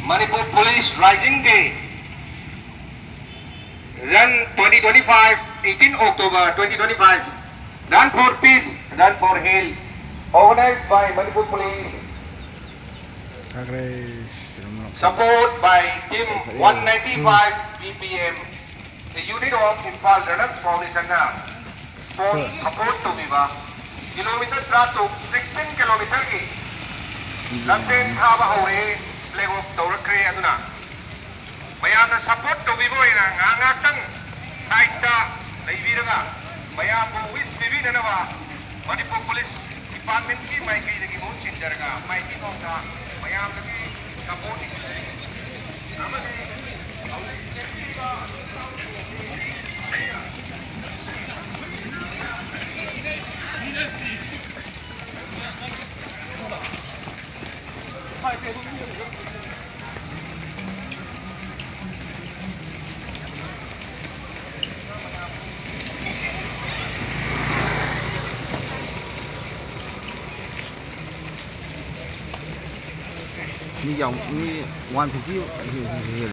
Manipur Police Rising Day. Run 2025, 18 October 2025. Run for Peace, Run for Health. Organized by Manipur Police. Support by Team 195 BPM. The unit of Imphal Runners Foundation. Support to Viva. Kilometer Tratu 16 kilometer ki. Lamsen Thaba Hore, Flag of Torre Aduna. Mayam na support to Vivo ina ngangatan Saita, Laiviraga. Mayam po wis Vivi Nanawa. Manipur Police Department ki Maiki lagi mo Chindarga. Maiki ko sa Mayam lagi support ni. Namani. Ni 150